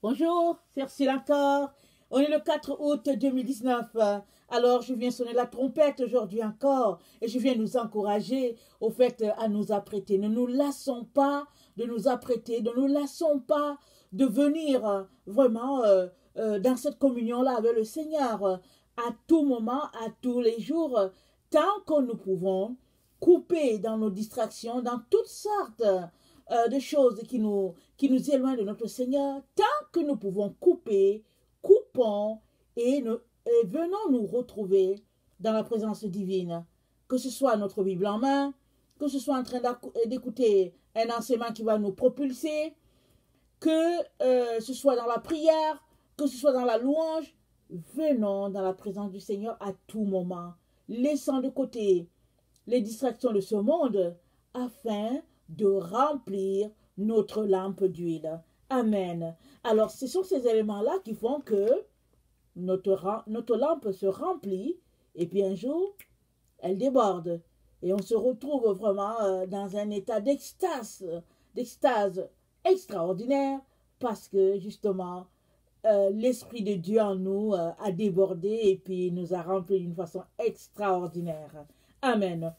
Bonjour, c'est Ursula encore. On est le 4 août 2019. Alors, je viens sonner la trompette aujourd'hui encore et je viens nous encourager au fait à nous apprêter. Ne nous lassons pas de nous apprêter, ne nous lassons pas de venir vraiment dans cette communion-là avec le Seigneur à tout moment, à tous les jours, tant que nous pouvons couper dans nos distractions, dans toutes sortes de choses qui nous éloignent de notre Seigneur, tant que nous pouvons couper, coupons et venons nous retrouver dans la présence divine. Que ce soit notre Bible en main, que ce soit en train d'écouter un enseignement qui va nous propulser, que ce soit dans la prière, que ce soit dans la louange, venons dans la présence du Seigneur à tout moment, laissant de côté les distractions de ce monde afin de remplir notre lampe d'huile. Amen. Alors, ce sont ces éléments-là qui font que notre lampe se remplit et puis un jour, elle déborde. Et on se retrouve vraiment dans un état d'extase extraordinaire parce que justement, l'Esprit de Dieu en nous a débordé et puis nous a remplis d'une façon extraordinaire. Amen.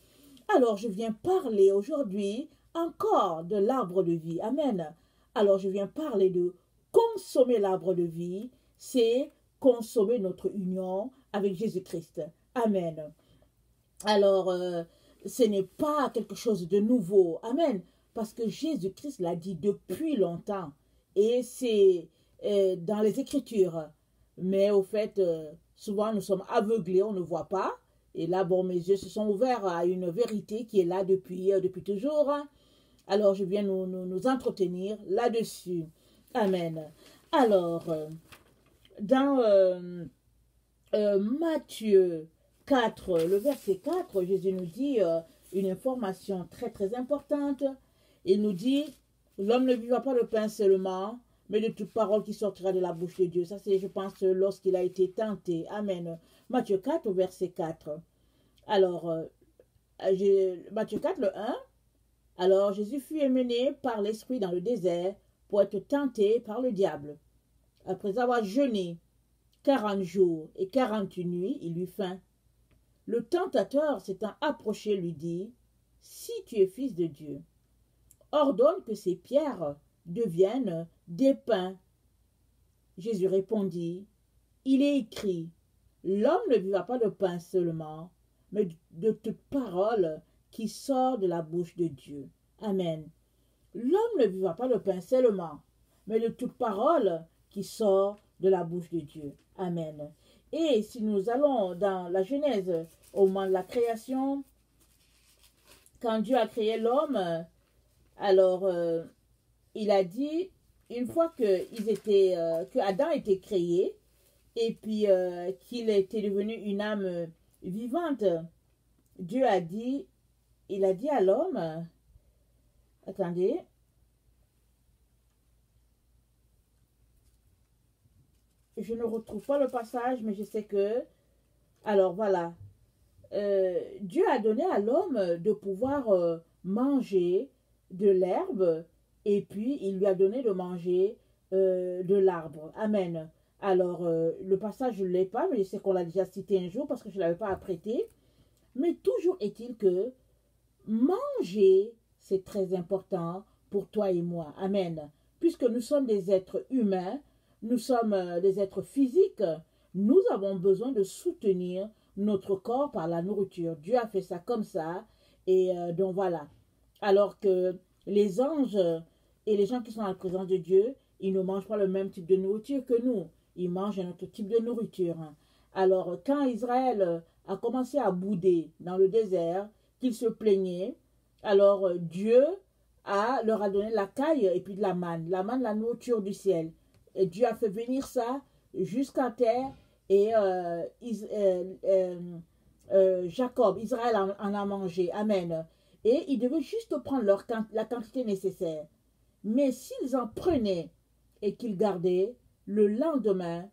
Alors, je viens parler aujourd'hui encore de l'arbre de vie. Amen. Alors, je viens parler de consommer l'arbre de vie. C'est consommer notre union avec Jésus-Christ. Amen. Alors, ce n'est pas quelque chose de nouveau. Amen. Parce que Jésus-Christ l'a dit depuis longtemps. Et c'est dans les Écritures. Mais au fait, souvent nous sommes aveuglés, on ne voit pas. Et là, bon, mes yeux se sont ouverts à une vérité qui est là depuis toujours. Alors, je viens nous entretenir là-dessus. Amen. Alors, dans Matthieu 4, le verset 4, Jésus nous dit une information très très importante. Il nous dit, l'homme ne vivra pas de pain seulement, mais de toute parole qui sortira de la bouche de Dieu. Ça, c'est, je pense, lorsqu'il a été tenté. Amen. Matthieu 4, verset 4. Alors, Matthieu 4, le 1. Alors, Jésus fut emmené par l'Esprit dans le désert pour être tenté par le diable. Après avoir jeûné 40 jours et 40 nuits, il eut faim. Le tentateur s'étant approché lui dit, « Si tu es fils de Dieu, ordonne que ces pierres deviennent des pains. » Jésus répondit, « Il est écrit, l'homme ne vivra pas de pain seulement, mais de toute parole qui sort de la bouche de Dieu. » Amen. L'homme ne vivra pas de pain seulement, mais de toute parole qui sort de la bouche de Dieu. Amen. Et si nous allons dans la Genèse, au moment de la création, quand Dieu a créé l'homme, alors il a dit, une fois que Adam était créé, et puis qu'il était devenu une âme vivante, Dieu a dit, il a dit à l'homme, attendez, je ne retrouve pas le passage, mais je sais que, alors voilà, Dieu a donné à l'homme de pouvoir manger de l'herbe, et puis il lui a donné de manger de l'arbre. Amen. Alors, le passage, je ne l'ai pas, mais je sais qu'on l'a déjà cité un jour parce que je ne l'avais pas apprêté. Mais toujours est-il que manger, c'est très important pour toi et moi. Amen. Puisque nous sommes des êtres humains, nous sommes des êtres physiques, nous avons besoin de soutenir notre corps par la nourriture. Dieu a fait ça comme ça. Et donc voilà. Alors que les anges et les gens qui sont dans la présence de Dieu, ils ne mangent pas le même type de nourriture que nous. Ils mangent un autre type de nourriture. Alors quand Israël a commencé à bouder dans le désert, qu'ils se plaignaient, alors Dieu leur a donné la caille et puis de la manne, la nourriture du ciel. Et Dieu a fait venir ça jusqu'à terre et Jacob, Israël en a mangé. Amen. Et ils devaient juste prendre la quantité nécessaire. Mais s'ils en prenaient et qu'ils gardaient, le lendemain,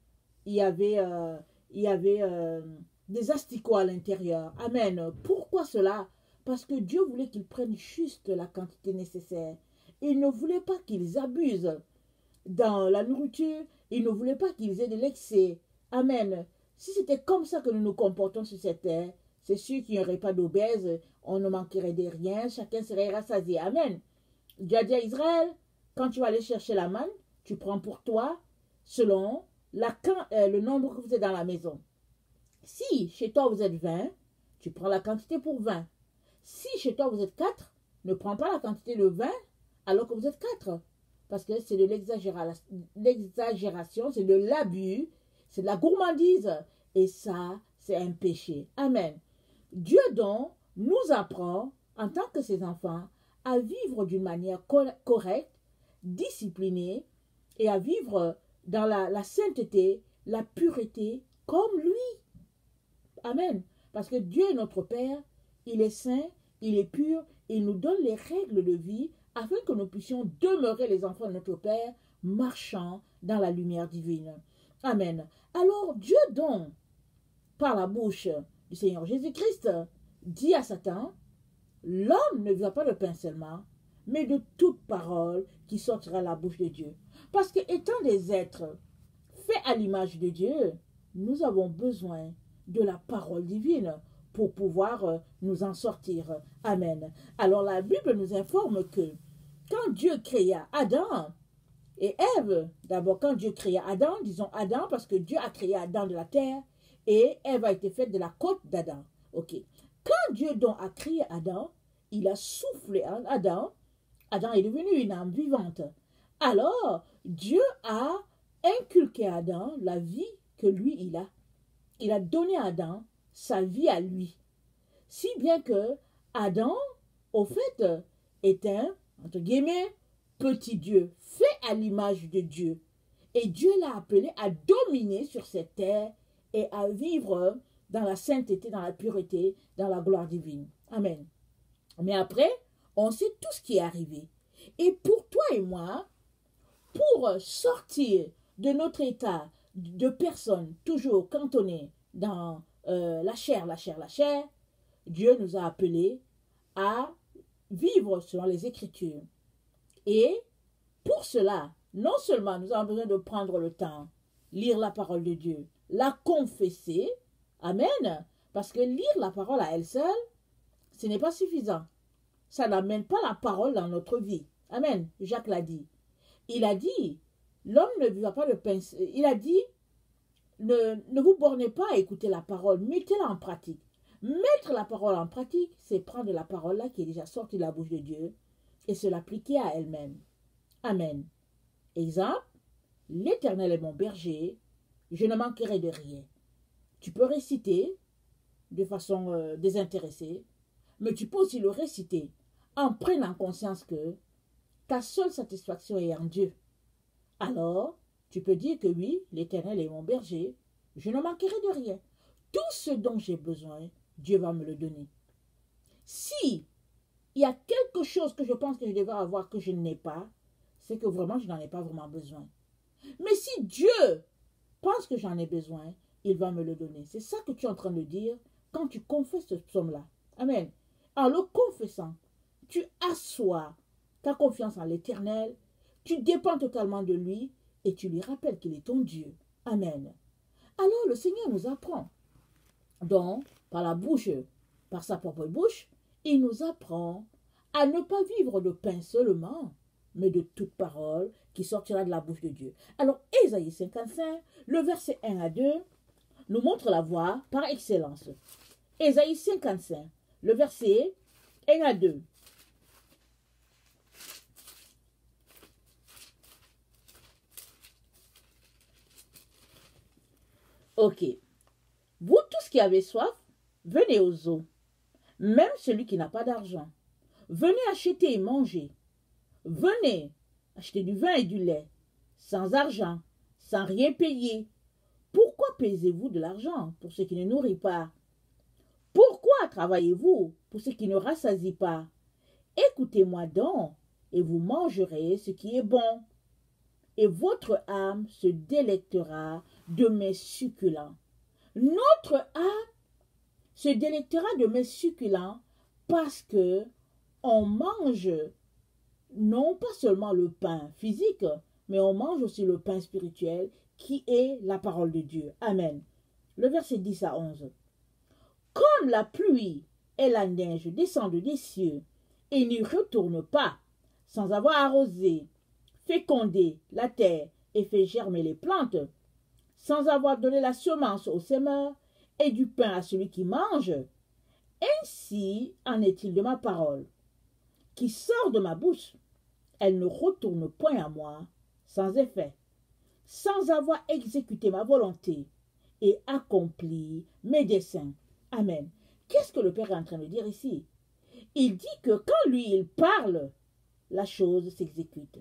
il y avait des asticots à l'intérieur. Amen. Pourquoi cela? Parce que Dieu voulait qu'ils prennent juste la quantité nécessaire. Il ne voulait pas qu'ils abusent. dans la nourriture. Il ne voulait pas qu'ils aient de l'excès. Amen. Si c'était comme ça que nous nous comportons sur cette terre, c'est sûr qu'il n'y aurait pas d'obèses, on ne manquerait de rien, chacun serait rassasié. Amen. Dieu a dit à Israël, quand tu vas aller chercher la manne, tu prends pour toi selon le nombre que vous êtes dans la maison. Si chez toi vous êtes 20, tu prends la quantité pour 20. Si chez toi vous êtes 4, ne prends pas la quantité de 20 alors que vous êtes 4. Parce que c'est de l'exagération, c'est de l'abus, c'est de la gourmandise. Et ça, c'est un péché. Amen. Dieu donc nous apprend, en tant que ses enfants, à vivre d'une manière correcte, disciplinée, et à vivre dans la sainteté, la pureté, comme lui. Amen. Parce que Dieu est notre Père, il est saint, il est pur, il nous donne les règles de vie afin que nous puissions demeurer les enfants de notre Père, marchant dans la lumière divine. Amen. Alors Dieu donc, par la bouche du Seigneur Jésus-Christ, dit à Satan, l'homme ne vivra pas de pain seulement, mais de toute parole qui sortira de la bouche de Dieu. Parce que étant des êtres faits à l'image de Dieu, nous avons besoin de la parole divine pour pouvoir nous en sortir. Amen. Alors la Bible nous informe que quand Dieu créa Adam et Ève, d'abord quand Dieu créa Adam, disons Adam parce que Dieu a créé Adam de la terre et Ève a été faite de la côte d'Adam. Ok. Quand Dieu donc a créé Adam, il a soufflé en Adam. Adam est devenu une âme vivante. Alors, Dieu a inculqué à Adam la vie que lui, il a. Il a donné à Adam sa vie à lui. Si bien que Adam, au fait, est un, entre guillemets, petit Dieu, fait à l'image de Dieu. Et Dieu l'a appelé à dominer sur cette terre et à vivre dans la sainteté, dans la pureté, dans la gloire divine. Amen. Mais après, on sait tout ce qui est arrivé. Et pour toi et moi, pour sortir de notre état de personnes toujours cantonnées dans la chair, Dieu nous a appelés à vivre selon les Écritures. Et pour cela, non seulement nous avons besoin de prendre le temps, lire la parole de Dieu, la confesser, amen, parce que lire la parole à elle seule, ce n'est pas suffisant. Ça n'amène pas la parole dans notre vie. Amen. Jacques l'a dit. Il a dit, l'homme ne vivra pas de pain. Il a dit, ne vous bornez pas à écouter la parole, mettez-la en pratique. Mettre la parole en pratique, c'est prendre la parole là qui est déjà sortie de la bouche de Dieu et se l'appliquer à elle-même. Amen. Exemple, l'Éternel est mon berger, je ne manquerai de rien. Tu peux réciter de façon désintéressée, mais tu peux aussi le réciter en prenant conscience que ta seule satisfaction est en Dieu. Alors, tu peux dire que oui, l'Éternel est mon berger, je ne manquerai de rien. Tout ce dont j'ai besoin, Dieu va me le donner. Si il y a quelque chose que je pense que je devrais avoir que je n'ai pas, c'est que vraiment, je n'en ai pas vraiment besoin. Mais si Dieu pense que j'en ai besoin, il va me le donner. C'est ça que tu es en train de dire quand tu confesses ce psaume-là. Amen. En le confessant, tu assois ta confiance en l'Éternel, tu dépends totalement de lui et tu lui rappelles qu'il est ton Dieu. Amen. Alors le Seigneur nous apprend. Donc, par la bouche, par sa propre bouche, il nous apprend à ne pas vivre de pain seulement, mais de toute parole qui sortira de la bouche de Dieu. Alors, Ésaïe 55, le verset 1 à 2, nous montre la voie par excellence. Ésaïe 55, le verset 1 à 2. Ok. Vous tous qui avez soif, venez aux eaux. Même celui qui n'a pas d'argent. Venez acheter et manger. Venez acheter du vin et du lait, sans argent, sans rien payer. Pourquoi payez-vous de l'argent pour ce qui ne nourrit pas? Pourquoi travaillez-vous pour ce qui ne rassasie pas? Écoutez-moi donc, et vous mangerez ce qui est bon. Et votre âme se délectera de mes succulents. Notre âme se délectera de mes succulents parce que on mange non pas seulement le pain physique, mais on mange aussi le pain spirituel qui est la parole de Dieu. Amen. Le verset 10 à 11. Comme la pluie et la neige descendent des cieux et n'y retournent pas sans avoir arrosé, fécondé la terre et fait germer les plantes, sans avoir donné la semence au semeur et du pain à celui qui mange, ainsi en est-il de ma parole, qui sort de ma bouche. Elle ne retourne point à moi sans effet, sans avoir exécuté ma volonté et accompli mes desseins. Amen. Qu'est-ce que le Père est en train de dire ici? Il dit que quand lui, il parle, la chose s'exécute.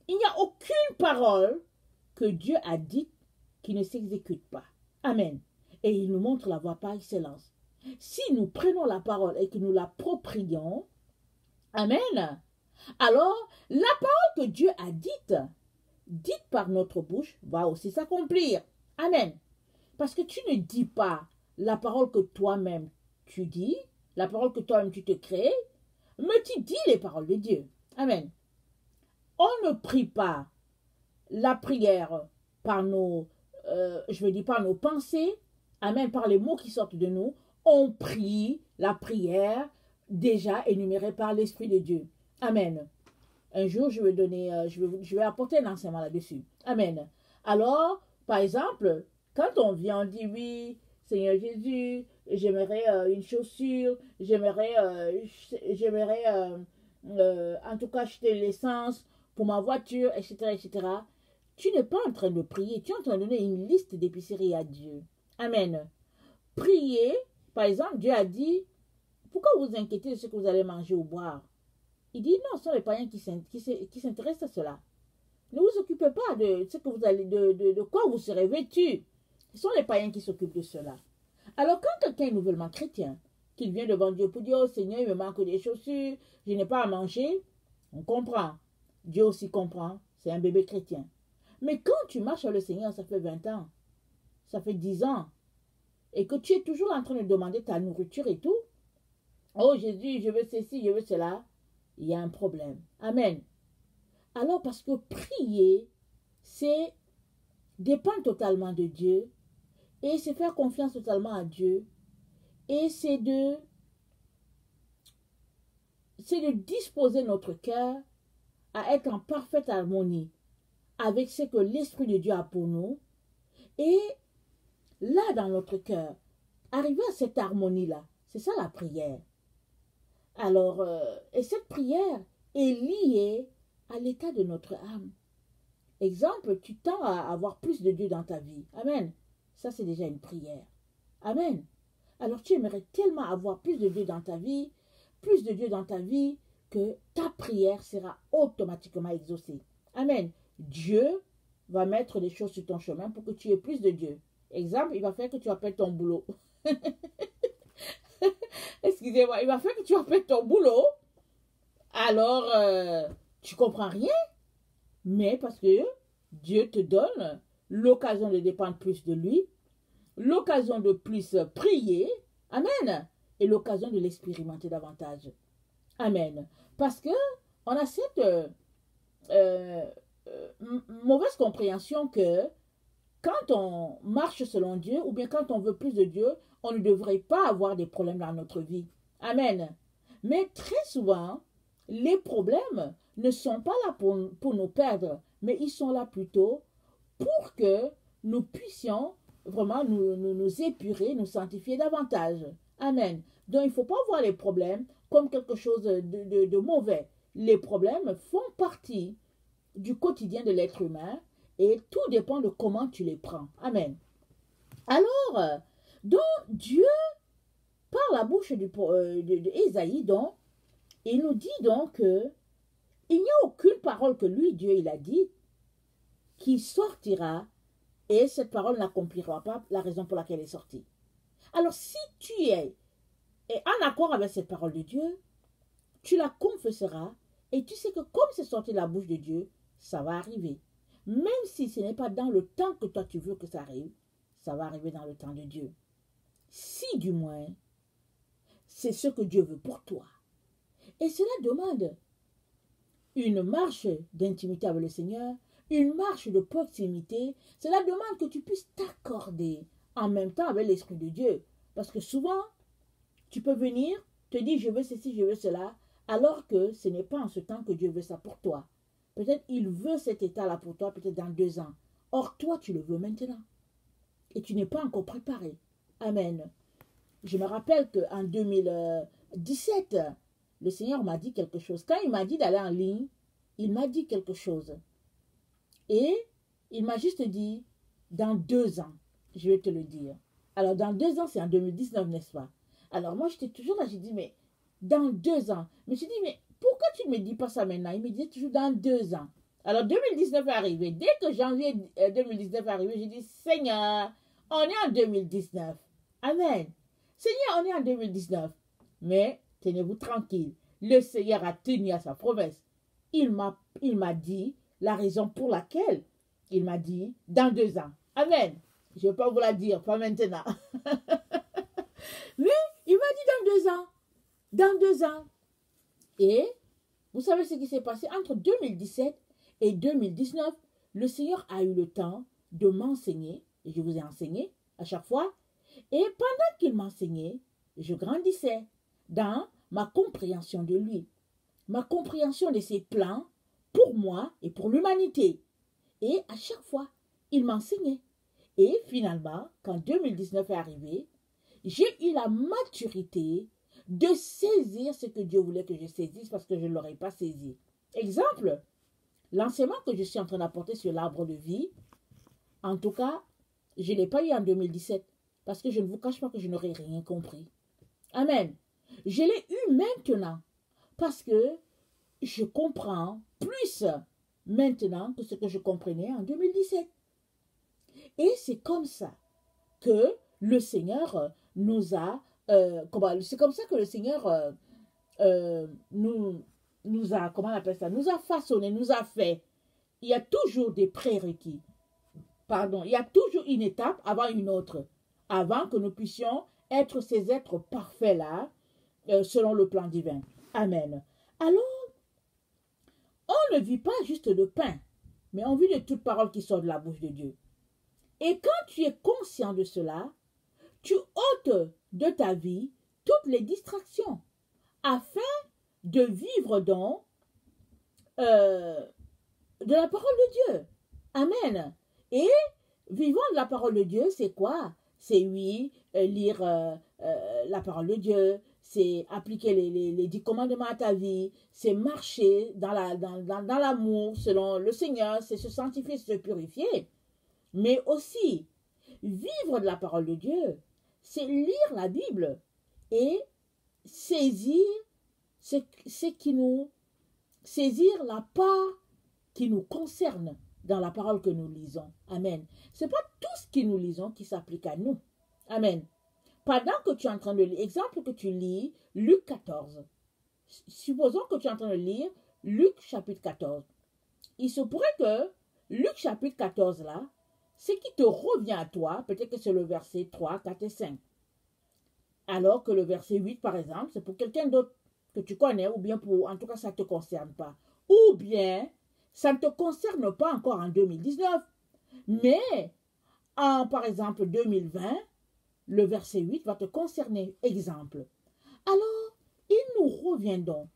Il n'y a aucune parole que Dieu a dite qui ne s'exécute pas. Amen. Et il nous montre la voie par excellence. Si nous prenons la parole et que nous l'approprions, amen, alors la parole que Dieu a dite par notre bouche, va aussi s'accomplir. Amen. Parce que tu ne dis pas la parole que toi-même tu dis, la parole que toi-même tu te crées, mais tu dis les paroles de Dieu. Amen. On ne prie pas la prière par par nos pensées, amen, par les mots qui sortent de nous. On prie la prière déjà énumérée par l'Esprit de Dieu. Amen. Un jour, je vais apporter un enseignement là-dessus. Amen. Alors, par exemple, quand on vient, on dit oui, Seigneur Jésus, j'aimerais une chaussure, j'aimerais en tout cas acheter l'essence pour ma voiture, etc., etc. Tu n'es pas en train de prier, tu es en train de donner une liste d'épiceries à Dieu. Amen. Prier, par exemple, Dieu a dit, pourquoi vous inquiétez de ce que vous allez manger ou boire? Il dit non, ce sont les païens qui s'intéressent à cela. Ne vous occupez pas de ce que vous allez, de quoi vous serez vêtus. Ce sont les païens qui s'occupent de cela. Alors quand quelqu'un est nouvellement chrétien, qu'il vient devant Dieu pour dire, oh Seigneur, il me manque des chaussures, je n'ai pas à manger, on comprend. Dieu aussi comprend, c'est un bébé chrétien. Mais quand tu marches avec le Seigneur, ça fait 20 ans, ça fait 10 ans, et que tu es toujours en train de demander ta nourriture et tout, oh Jésus, je veux ceci, je veux cela, il y a un problème. Amen. Alors parce que prier, c'est dépendre totalement de Dieu, et c'est faire confiance totalement à Dieu, et c'est de disposer notre cœur à être en parfaite harmonie avec ce que l'Esprit de Dieu a pour nous, et là dans notre cœur, arriver à cette harmonie-là, c'est ça la prière. Alors, et cette prière est liée à l'état de notre âme. Exemple, tu tends à avoir plus de Dieu dans ta vie. Amen. Ça, c'est déjà une prière. Amen. Alors, tu aimerais tellement avoir plus de Dieu dans ta vie, plus de Dieu dans ta vie, que ta prière sera automatiquement exaucée. Amen. Dieu va mettre des choses sur ton chemin pour que tu aies plus de Dieu. Exemple, il va faire que tu appelles ton boulot. Excusez-moi, il va faire que tu appelles ton boulot. Alors, tu comprends rien. Mais parce que Dieu te donne l'occasion de dépendre plus de lui, l'occasion de plus prier, amen, et l'occasion de l'expérimenter davantage. Amen. Parce que on a cette mauvaise compréhension que quand on marche selon Dieu, ou bien quand on veut plus de Dieu, on ne devrait pas avoir des problèmes dans notre vie. Amen. Mais très souvent, les problèmes ne sont pas là pour nous perdre, mais ils sont là plutôt pour que nous puissions vraiment nous épurer, nous sanctifier davantage. Amen. Donc, il ne faut pas voir les problèmes comme quelque chose de mauvais. Les problèmes font partie du quotidien de l'être humain et tout dépend de comment tu les prends. Amen. Alors, donc, Dieu, par la bouche d'Ésaïe, donc, il nous dit donc que il n'y a aucune parole que lui, Dieu, il a dit, qui sortira et cette parole n'accomplira pas la raison pour laquelle elle est sortie. Alors, si tu es en accord avec cette parole de Dieu, tu la confesseras et tu sais que comme c'est sorti de la bouche de Dieu, ça va arriver. Même si ce n'est pas dans le temps que toi tu veux que ça arrive, ça va arriver dans le temps de Dieu. Si du moins, c'est ce que Dieu veut pour toi. Et cela demande une marche d'intimité avec le Seigneur, une marche de proximité, cela demande que tu puisses t'accorder en même temps avec l'Esprit de Dieu. Parce que souvent, tu peux venir, te dire je veux ceci, je veux cela, alors que ce n'est pas en ce temps que Dieu veut ça pour toi. Peut-être il veut cet état-là pour toi, peut-être dans 2 ans. Or, toi, tu le veux maintenant. Et tu n'es pas encore préparé. Amen. Je me rappelle qu'en 2017, le Seigneur m'a dit quelque chose. Quand il m'a dit d'aller en ligne, il m'a dit quelque chose. Et il m'a juste dit, dans 2 ans, je vais te le dire. Alors, dans 2 ans, c'est en 2019, n'est-ce pas? Alors, moi, j'étais toujours là, j'ai dit, mais dans 2 ans. Mais je dis, mais pourquoi tu ne me dis pas ça maintenant? Il me dit toujours dans 2 ans. Alors, 2019 est arrivé. Dès que janvier 2019 est arrivé, j'ai dit, Seigneur, on est en 2019. Amen. Seigneur, on est en 2019. Mais, tenez-vous tranquille. Le Seigneur a tenu à sa promesse. Il m'a dit la raison pour laquelle il m'a dit dans 2 ans. Amen. Je ne vais pas vous la dire, pas maintenant. Mais il m'a dit dans 2 ans. Dans 2 ans. Et vous savez ce qui s'est passé entre 2017 et 2019. Le Seigneur a eu le temps de m'enseigner. Et je vous ai enseigné à chaque fois. Et pendant qu'il m'enseignait, je grandissais dans ma compréhension de lui. Ma compréhension de ses plans pour moi et pour l'humanité. Et à chaque fois, il m'enseignait. Et finalement, quand 2019 est arrivé, j'ai eu la maturité de saisir ce que Dieu voulait que je saisisse parce que je ne l'aurais pas saisi. Exemple, l'enseignement que je suis en train d'apporter sur l'arbre de vie, en tout cas, je ne l'ai pas eu en 2017 parce que je ne vous cache pas que je n'aurais rien compris. Amen. Je l'ai eu maintenant parce que je comprends plus maintenant que ce que je comprenais en 2017. Et c'est comme ça que le Seigneur nous a... c'est comme ça que le Seigneur nous a... Comment on appelle ça? Nous a façonné, nous a fait. Il y a toujours des prérequis. Pardon, il y a toujours une étape avant une autre. Avant que nous puissions être ces êtres parfaits-là, selon le plan divin. Amen. Alors, on ne vit pas juste de pain, mais on vit de toute parole qui sort de la bouche de Dieu. Et quand tu es conscient de cela, tu ôtes de ta vie toutes les distractions afin de vivre dans de la parole de Dieu. Amen. Et vivant de la parole de Dieu, c'est quoi? C'est oui, lire la parole de Dieu, c'est appliquer les 10 commandements à ta vie, c'est marcher dans l'amour selon le Seigneur, c'est se sanctifier, se purifier. Mais aussi, vivre de la parole de Dieu, c'est lire la Bible et saisir saisir la part qui nous concerne dans la parole que nous lisons. Amen. Ce n'est pas tout ce que nous lisons qui s'applique à nous. Amen. Pendant que tu es en train de lire, exemple que tu lis Luc 14. Supposons que tu es en train de lire Luc chapitre 14. Il se pourrait que Luc chapitre 14 là, ce qui te revient à toi, peut-être que c'est le verset 3, 4 et 5. Alors que le verset 8, par exemple, c'est pour quelqu'un d'autre que tu connais, ou bien en tout cas, ça ne te concerne pas. Ou bien, ça ne te concerne pas encore en 2019, mais par exemple, 2020, le verset 8 va te concerner. Exemple. Alors, il nous revient donc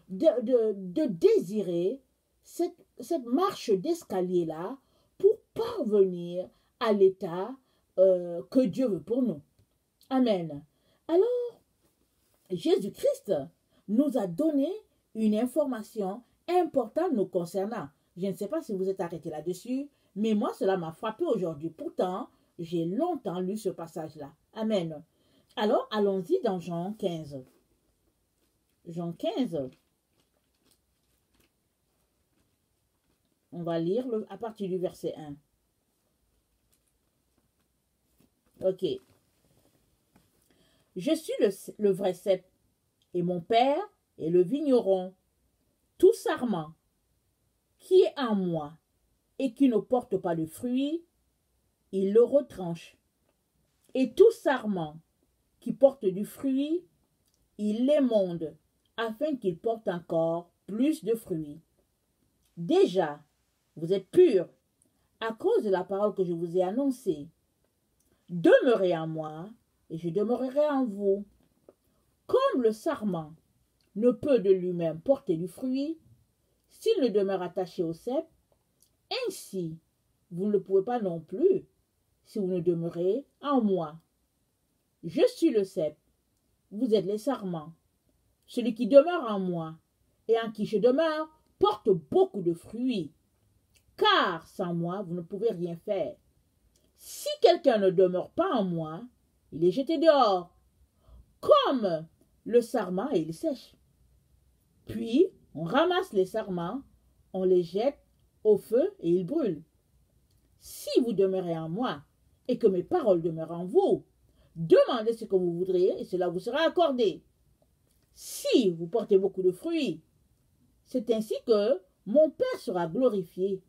de désirer cette marche d'escalier-là pour parvenir à l'état que Dieu veut pour nous. Amen. Alors, Jésus-Christ nous a donné une information importante nous concernant. Je ne sais pas si vous êtes arrêté là-dessus, mais moi, cela m'a frappé aujourd'hui. Pourtant, j'ai longtemps lu ce passage-là. Amen. Alors, allons-y dans Jean 15. Jean 15. On va lire à partir du verset 1. Ok. Je suis le vrai cep, et mon père est le vigneron. Tout sarment qui est en moi et qui ne porte pas de fruits, il le retranche. Et tout sarment qui porte du fruit, il l'émonde, afin qu'il porte encore plus de fruits. Déjà, vous êtes purs, à cause de la parole que je vous ai annoncée. Demeurez en moi, et je demeurerai en vous. Comme le sarment ne peut de lui-même porter du fruit, s'il ne demeure attaché au cep, ainsi vous ne le pouvez pas non plus, si vous ne demeurez en moi. Je suis le cep, vous êtes les sarments. Celui qui demeure en moi et en qui je demeure porte beaucoup de fruits, car sans moi vous ne pouvez rien faire. Si quelqu'un ne demeure pas en moi, il est jeté dehors, comme le sarment, et il sèche. Puis on ramasse les sarments, on les jette au feu et ils brûlent. Si vous demeurez en moi et que mes paroles demeurent en vous, demandez ce que vous voudriez et cela vous sera accordé. Si vous portez beaucoup de fruits, c'est ainsi que mon Père sera glorifié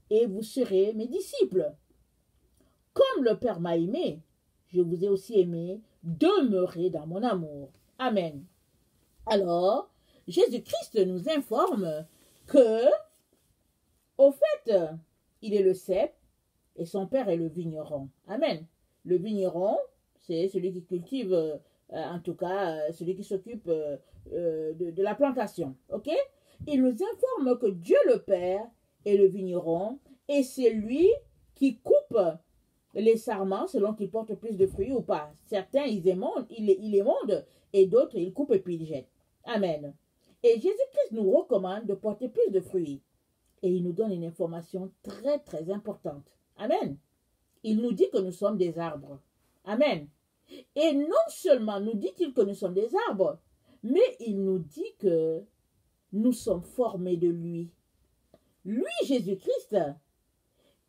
et vous serez mes disciples. Comme le Père m'a aimé, je vous ai aussi aimé, demeurez dans mon amour. Amen. Alors, Jésus-Christ nous informe que, au fait, il est le cep et son Père est le vigneron. Amen. Le vigneron, c'est celui qui cultive, en tout cas, celui qui s'occupe de la plantation. Ok? Il nous informe que Dieu le Père est le vigneron et c'est lui qui coupe les sarments selon qu'ils portent plus de fruits ou pas. Certains, ils émondent et d'autres, ils coupent et puis ils jettent. Amen. Et Jésus-Christ nous recommande de porter plus de fruits. Et il nous donne une information très, très importante. Amen. Il nous dit que nous sommes des arbres. Amen. Et non seulement nous dit-il que nous sommes des arbres, mais il nous dit que nous sommes formés de lui. Lui, Jésus-Christ,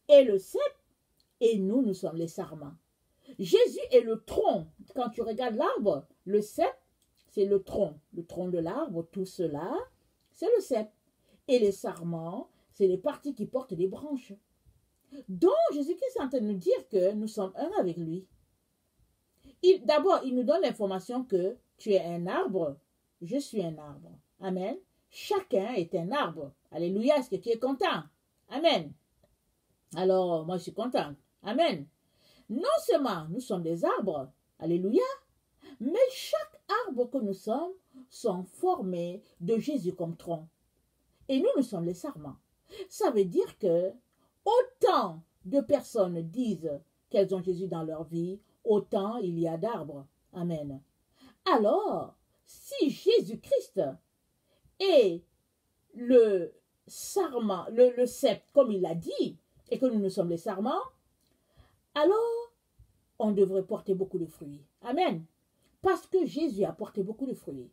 est le cep et nous, nous sommes les sarments. Jésus est le tronc. Quand tu regardes l'arbre, le cep, c'est le tronc de l'arbre, tout cela, c'est le cep. Et les sarments, c'est les parties qui portent des branches. Donc, Jésus-Christ est en train de nous dire que nous sommes un avec lui. D'abord, il nous donne l'information que tu es un arbre, je suis un arbre. Amen. Chacun est un arbre. Alléluia, est-ce que tu es content? Amen. Alors, moi, je suis contente. Amen. Non seulement nous sommes des arbres, alléluia, mais chaque arbre que nous sommes sont formés de Jésus comme tronc. Et nous, nous sommes les sarments. Ça veut dire que autant de personnes disent qu'elles ont Jésus dans leur vie, autant il y a d'arbres. Amen. Alors, si Jésus-Christ est le sarment, le cep, comme il l'a dit, et que nous sommes les sarments, alors on devrait porter beaucoup de fruits. Amen. Parce que Jésus a porté beaucoup de fruits.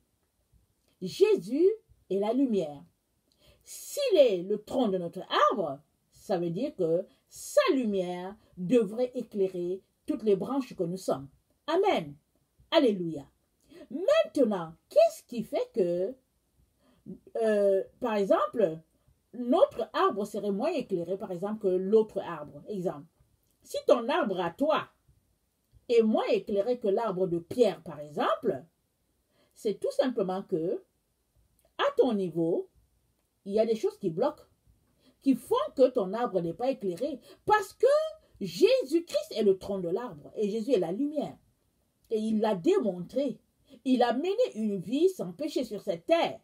Jésus est la lumière. S'il est le tronc de notre arbre, ça veut dire que sa lumière devrait éclairer toutes les branches que nous sommes. Amen. Alléluia. Maintenant, qu'est-ce qui fait que, par exemple, notre arbre serait moins éclairé, par exemple, que l'autre arbre? Exemple. Si ton arbre à toi est moins éclairé que l'arbre de Pierre, par exemple, c'est tout simplement que, à ton niveau, il y a des choses qui bloquent, qui font que ton arbre n'est pas éclairé, parce que Jésus-Christ est le tronc de l'arbre, et Jésus est la lumière. Et il l'a démontré. Il a mené une vie sans péché sur cette terre.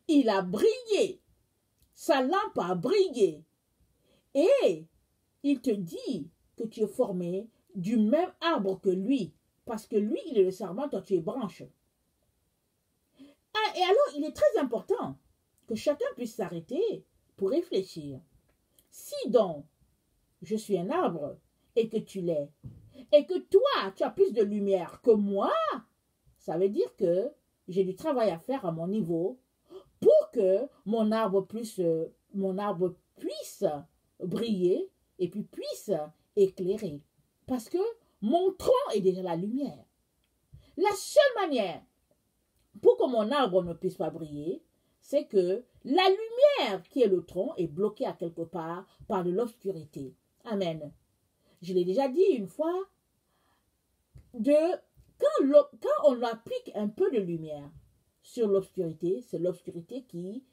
Il a brillé. Sa lampe a brillé. Et il te dit que tu es formé du même arbre que lui, parce que lui, il est le sarment, toi tu es branche. Ah, et alors, il est très important que chacun puisse s'arrêter pour réfléchir. Si donc, je suis un arbre et que tu l'es, et que toi, tu as plus de lumière que moi, ça veut dire que j'ai du travail à faire à mon niveau pour que mon arbre puisse briller et puis puisse éclairer. Parce que mon tronc est déjà la lumière. La seule manière pour que mon arbre ne puisse pas briller, c'est que la lumière qui est le tronc est bloquée à quelque part par de l'obscurité. Amen. Je l'ai déjà dit une fois, quand on applique un peu de lumière sur l'obscurité, c'est l'obscurité qui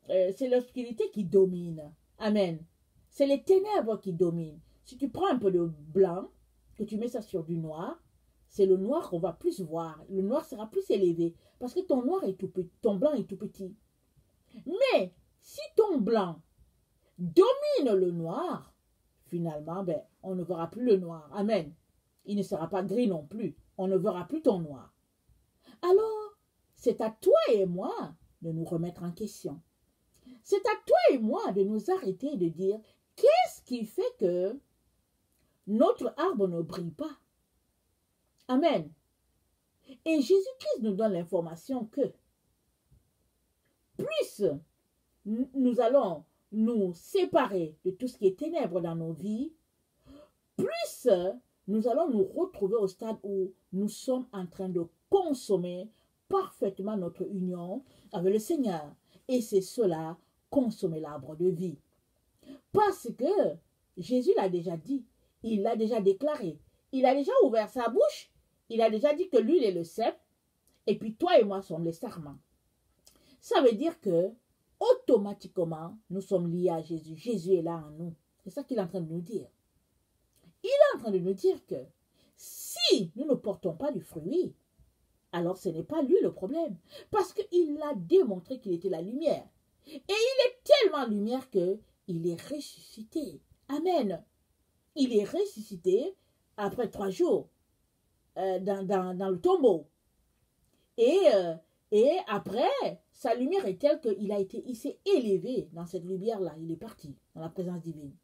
c'est l'obscurité qui domine. Amen. C'est les ténèbres qui dominent. Si tu prends un peu de blanc, que tu mets ça sur du noir, c'est le noir qu'on va plus voir. Le noir sera plus élevé parce que ton noir est tout petit, ton blanc est tout petit. Mais si ton blanc domine le noir, finalement, ben, on ne verra plus le noir. Amen. Il ne sera pas gris non plus. On ne verra plus ton noir. Alors, c'est à toi et moi de nous remettre en question. C'est à toi et moi de nous arrêter et de dire, qu'est-ce qui fait que notre arbre ne brille pas? Amen. Et Jésus-Christ nous donne l'information que plus nous allons nous séparer de tout ce qui est ténèbres dans nos vies, plus nous allons nous retrouver au stade où nous sommes en train de consommer parfaitement notre union avec le Seigneur. Et c'est cela, consommer l'arbre de vie. Parce que Jésus l'a déjà dit, il l'a déjà déclaré, il a déjà ouvert sa bouche, il a déjà dit que l'huile est le cep, et puis toi et moi sommes les sarments. Ça veut dire que automatiquement, nous sommes liés à Jésus. Jésus est là en nous. C'est ça qu'il est en train de nous dire. Il est en train de nous dire que si nous ne portons pas du fruit, alors ce n'est pas lui le problème. Parce qu'il a démontré qu'il était la lumière. Et il est tellement lumière qu'il est ressuscité. Amen. Il est ressuscité après 3 jours dans le tombeau. Et après, sa lumière est telle qu'il s'est élevé dans cette lumière-là. Il est parti dans la présence divine.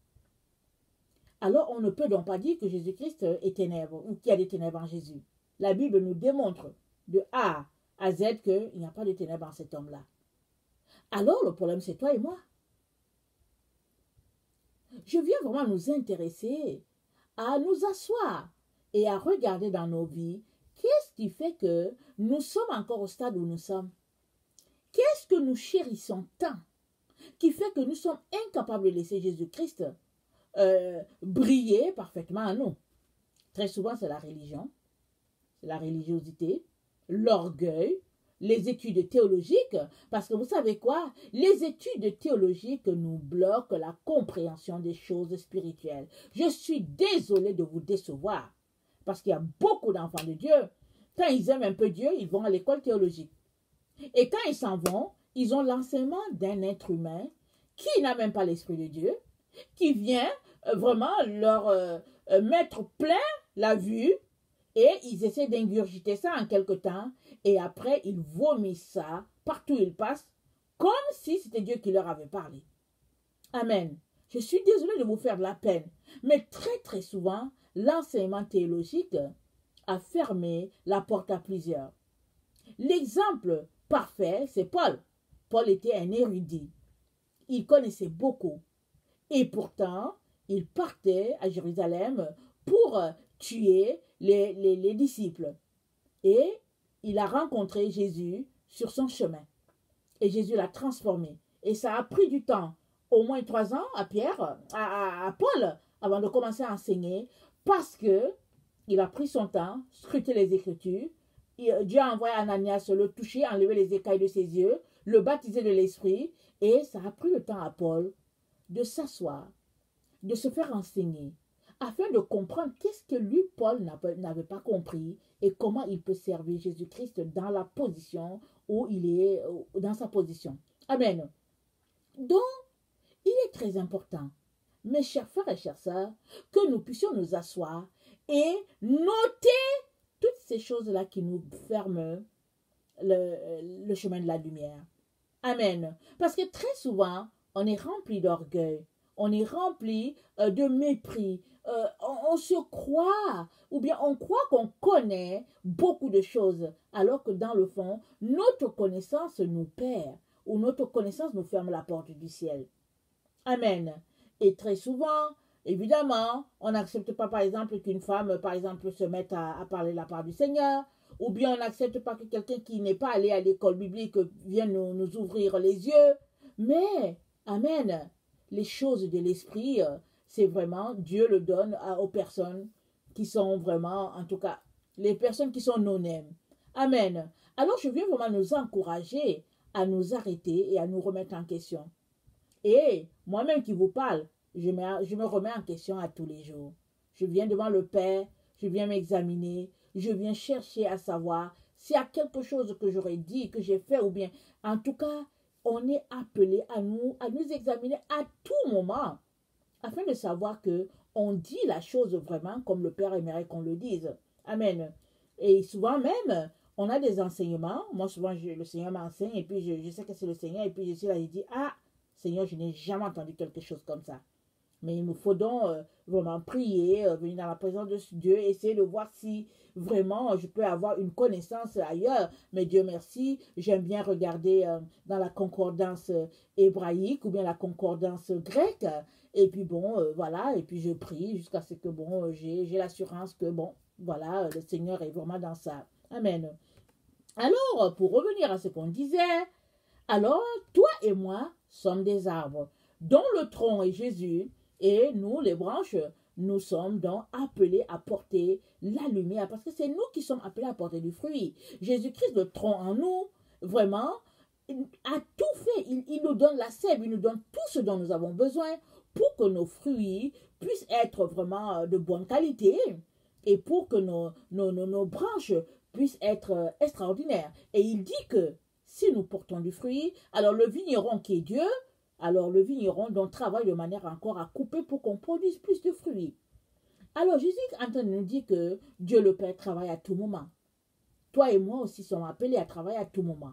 Alors, on ne peut donc pas dire que Jésus-Christ est ténèbres ou qu'il y a des ténèbres en Jésus. La Bible nous démontre de A à Z qu'il n'y a pas de ténèbres en cet homme-là. Alors, le problème, c'est toi et moi. Je viens vraiment nous intéresser à nous asseoir et à regarder dans nos vies qu'est-ce qui fait que nous sommes encore au stade où nous sommes. Qu'est-ce que nous chérissons tant qui fait que nous sommes incapables de laisser Jésus-Christ briller parfaitement en nous. Très souvent, c'est la religion, c'est la religiosité, l'orgueil, les études théologiques, parce que vous savez quoi? Les études théologiques nous bloquent la compréhension des choses spirituelles. Je suis désolée de vous décevoir, parce qu'il y a beaucoup d'enfants de Dieu. Quand ils aiment un peu Dieu, ils vont à l'école théologique. Et quand ils s'en vont, ils ont l'enseignement d'un être humain qui n'a même pas l'Esprit de Dieu, qui vient vraiment leur mettre plein la vue, et ils essaient d'ingurgiter ça en quelque temps, et après ils vomissent ça partout où ils passent, comme si c'était Dieu qui leur avait parlé. Amen. Je suis désolée de vous faire de la peine, mais très souvent, l'enseignement théologique a fermé la porte à plusieurs. L'exemple parfait, c'est Paul. Paul était un érudit. Il connaissait beaucoup. Et pourtant, il partait à Jérusalem pour tuer les disciples. Et il a rencontré Jésus sur son chemin. Et Jésus l'a transformé. Et ça a pris du temps, au moins 3 ans à Pierre, à Paul, avant de commencer à enseigner, parce que il a pris son temps, scruté les Écritures. Dieu a envoyé Ananias le toucher, enlever les écailles de ses yeux, le baptiser de l'Esprit. Et ça a pris le temps à Paul de s'asseoir, de se faire enseigner, afin de comprendre qu'est-ce que lui, Paul, n'avait pas compris et comment il peut servir Jésus-Christ dans la position où il est, dans sa position. Amen. Donc, il est très important, mes chers frères et chères sœurs, que nous puissions nous asseoir et noter toutes ces choses-là qui nous ferment le chemin de la lumière. Amen. Parce que très souvent, on est rempli d'orgueil, on est rempli de mépris, on se croit, ou bien on croit qu'on connaît beaucoup de choses, alors que dans le fond, notre connaissance nous perd, ou notre connaissance nous ferme la porte du ciel. Amen. Et très souvent, évidemment, on n'accepte pas, par exemple, qu'une femme, par exemple, se mette à parler la part du Seigneur, ou bien on n'accepte pas que quelqu'un qui n'est pas allé à l'école biblique vienne nous ouvrir les yeux. Mais, amen, les choses de l'esprit, c'est vraiment, Dieu le donne aux personnes qui sont vraiment, en tout cas, les personnes qui sont non-aiment. Amen. Alors, je viens vraiment nous encourager à nous arrêter et à nous remettre en question. Et moi-même qui vous parle, je me remets en question à tous les jours. Je viens devant le Père, je viens m'examiner, je viens chercher à savoir s'il y a quelque chose que j'aurais dit, que j'ai fait ou bien. En tout cas, on est appelé à nous examiner à tout moment afin de savoir que on dit la chose vraiment comme le Père aimerait qu'on le dise. Amen. Et souvent même, on a des enseignements. Moi, souvent, le Seigneur m'enseigne et puis je sais que c'est le Seigneur et puis je suis là et je dis, ah, Seigneur, je n'ai jamais entendu quelque chose comme ça. Mais il nous faut donc vraiment prier, venir dans la présence de Dieu, essayer de voir si vraiment je peux avoir une connaissance ailleurs. Mais Dieu merci, j'aime bien regarder dans la concordance hébraïque ou bien la concordance grecque. Et puis bon, voilà, et puis je prie jusqu'à ce que bon, j'ai l'assurance que bon, voilà, le Seigneur est vraiment dans ça. Amen. Alors, pour revenir à ce qu'on disait, alors toi et moi sommes des arbres, dont le tronc est Jésus. Et nous, les branches, nous sommes donc appelés à porter la lumière parce que c'est nous qui sommes appelés à porter du fruit. Jésus-Christ, le tronc en nous, vraiment, a tout fait. Il nous donne la sève, il nous donne tout ce dont nous avons besoin pour que nos fruits puissent être vraiment de bonne qualité et pour que nos branches puissent être extraordinaires. Et il dit que si nous portons du fruit, alors le vigneron qui est Dieu, alors le vigneron donc travaille de manière encore à couper pour qu'on produise plus de fruits. Alors Jésus est en train de nous dire que Dieu le Père travaille à tout moment. Toi et moi aussi sommes appelés à travailler à tout moment.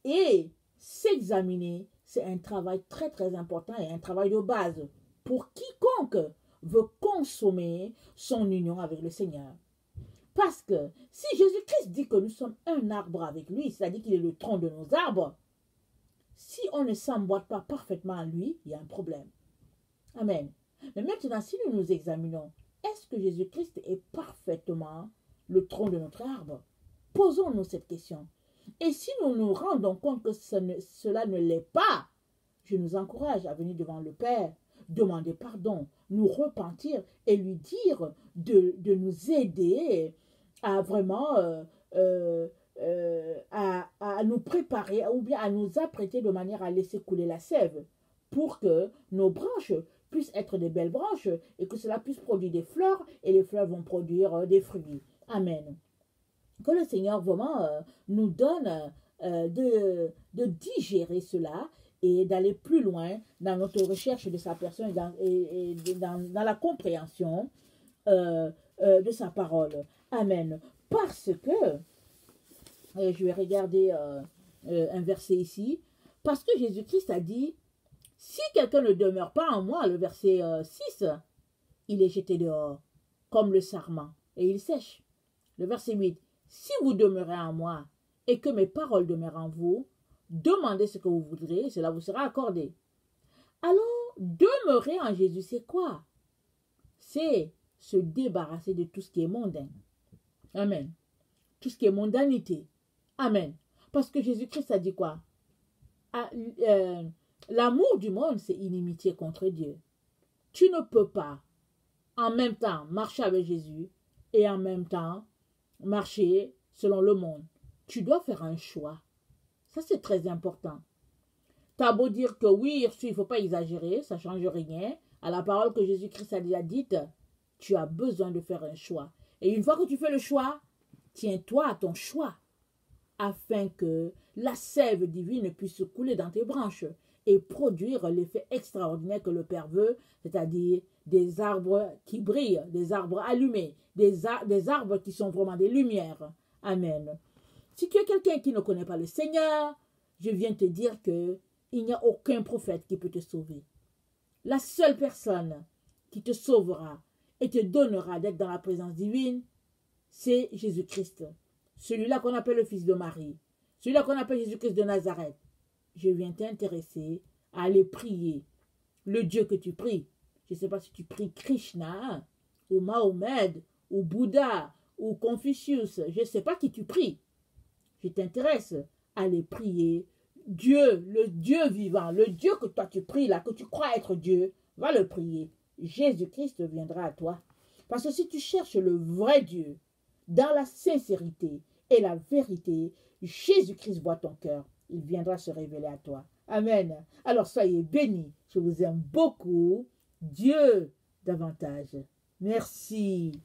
Et s'examiner, c'est un travail très très important et un travail de base pour quiconque veut consommer son union avec le Seigneur. Parce que si Jésus-Christ dit que nous sommes un arbre avec lui, c'est-à-dire qu'il est le tronc de nos arbres, si on ne s'emboîte pas parfaitement à lui, il y a un problème. Amen. Mais maintenant, si nous nous examinons, est-ce que Jésus-Christ est parfaitement le tronc de notre arbre? Posons-nous cette question. Et si nous nous rendons compte que cela ne l'est pas, je nous encourage à venir devant le Père, demander pardon, nous repentir et lui dire de nous aider à vraiment à nous préparer ou bien à nous apprêter de manière à laisser couler la sève pour que nos branches puissent être des belles branches et que cela puisse produire des fleurs et les fleurs vont produire des fruits. Amen. Que le Seigneur vraiment nous donne de digérer cela et d'aller plus loin dans notre recherche de sa personne et dans la compréhension de sa parole. Amen. Parce que, je vais regarder un verset ici, parce que Jésus-Christ a dit, si quelqu'un ne demeure pas en moi, le verset 6, il est jeté dehors, comme le sarment, et il sèche. Le verset 8, si vous demeurez en moi, et que mes paroles demeurent en vous, demandez ce que vous voudrez, et cela vous sera accordé. Alors, demeurer en Jésus, c'est quoi? C'est se débarrasser de tout ce qui est mondain. Amen. Tout ce qui est mondanité. Amen. Parce que Jésus-Christ a dit quoi? L'amour du monde, c'est inimitié contre Dieu. Tu ne peux pas en même temps marcher avec Jésus et en même temps marcher selon le monde. Tu dois faire un choix. Ça, c'est très important. Tu as beau dire que oui, il ne faut pas exagérer, ça ne change rien. À la parole que Jésus-Christ a déjà dite, tu as besoin de faire un choix. Et une fois que tu fais le choix, tiens-toi à ton choix, afin que la sève divine puisse couler dans tes branches et produire l'effet extraordinaire que le Père veut, c'est-à-dire des arbres qui brillent, des arbres allumés, des arbres qui sont vraiment des lumières. Amen. Si tu es quelqu'un qui ne connaît pas le Seigneur, je viens te dire que il n'y a aucun prophète qui peut te sauver. La seule personne qui te sauvera et te donnera d'être dans la présence divine, c'est Jésus-Christ. Celui-là qu'on appelle le fils de Marie. Celui-là qu'on appelle Jésus-Christ de Nazareth. Je viens t'intéresser à aller prier le Dieu que tu pries. Je ne sais pas si tu pries Krishna, ou Mahomet, ou Bouddha, ou Confucius. Je ne sais pas qui tu pries. Je t'intéresse à aller prier Dieu, le Dieu vivant, le Dieu que toi tu pries là, que tu crois être Dieu, va le prier. Jésus-Christ viendra à toi. Parce que si tu cherches le vrai Dieu, dans la sincérité et la vérité, Jésus-Christ voit ton cœur. il viendra se révéler à toi. Amen. Alors soyez bénis. Je vous aime beaucoup. Dieu davantage. Merci.